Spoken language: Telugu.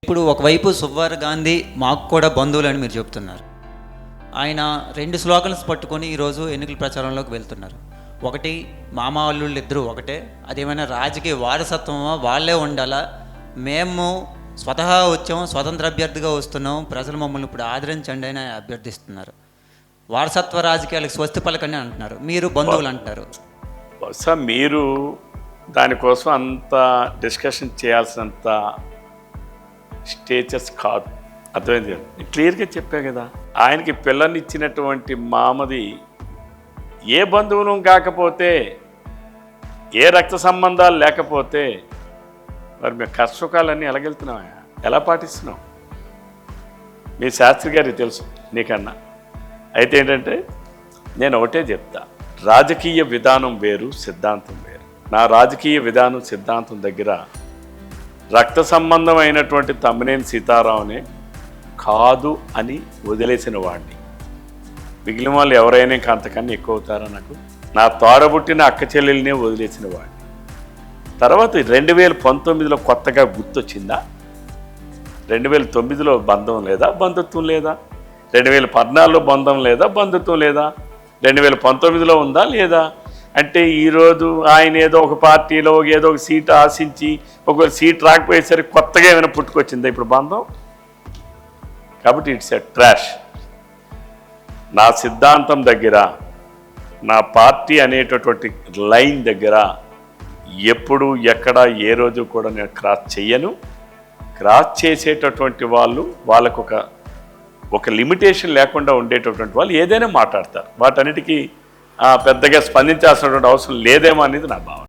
ఇప్పుడు ఒకవైపు సువ్వార్ గాంధీ మాకు కూడా బంధువులని మీరు చెప్తున్నారు. ఆయన 2 స్లోగన్స్ పట్టుకొని ఈరోజు ఎన్నికల ప్రచారంలోకి వెళ్తున్నారు. ఒకటి, మామ అల్లుళ్ళు ఇద్దరు ఒకటే, అదేమైనా రాజకీయ వారసత్వమా, వాళ్ళే ఉండాలా, మేము స్వతహా వచ్చాం, స్వతంత్ర అభ్యర్థిగా వస్తున్నాం, ప్రజలు మమ్మల్ని ఇప్పుడు ఆదరించండి అని అభ్యర్థిస్తున్నారు. వారసత్వ రాజకీయాలకు స్వస్తి పలకండి అంటున్నారు, మీరు బంధువులు అంటారు. బహుశా మీరు దానికోసం అంత డిస్కషన్ చేయాల్సినంత స్టేటస్ కాదు. అర్థమైంది కదా, క్లియర్గా చెప్పా కదా. ఆయనకి పిల్లనిచ్చినటువంటి మామది ఏ బంధువులు కాకపోతే, ఏ రక్త సంబంధాలు లేకపోతే మరి మేము కష్టసుఖాలన్నీ ఎలాగెళ్తున్నాం, ఎలా పాటిస్తున్నాం? మీ శాస్త్రి గారికి తెలుసు నీకన్నా. అయితే ఏంటంటే నేను ఒకటే చెప్తా, రాజకీయ విధానం వేరు, సిద్ధాంతం వేరు. నా రాజకీయ విధానం సిద్ధాంతం దగ్గర రక్త సంబంధం అయినటువంటి తమ్మినేని సీతారావునే కాదు అని వదిలేసిన వాడిని. మిగిలిన వాళ్ళు ఎవరైనా అంతకన్నా ఎక్కువ అవుతారా? నాకు నా తోడబుట్టిన అక్క చెల్లెల్నే వదిలేసిన వాడిని. తర్వాత 2019లో కొత్తగా గుర్తొచ్చిందా? 2009లో బంధం లేదా, బంధుత్వం లేదా? 2014లో బంధం లేదా, బంధుత్వం లేదా? 2019లో ఉందా లేదా? అంటే ఈరోజు ఆయన ఏదో ఒక పార్టీలో ఏదో ఒక సీట్ ఆశించి ఒకవేళ సీట్ రాకపోయేసరికి కొత్తగా ఏమైనా పుట్టుకొచ్చిందా ఇప్పుడు బంధం? కాబట్టి ఇట్స్ ఎ ట్రాష్. నా సిద్ధాంతం దగ్గర, నా పార్టీ అనేటటువంటి లైన్ దగ్గర ఎప్పుడు ఎక్కడ ఏ రోజు కూడా నేను క్రాస్ చెయ్యను. క్రాస్ చేసేటటువంటి వాళ్ళకు ఒక లిమిటేషన్ లేకుండా ఉండేటటువంటి వాళ్ళు ఏదైనా మాట్లాడతారు. వాటన్నిటికీ పెద్దగా స్పందించాల్సినటువంటి అవసరం లేదేమో అనేది నా భావన.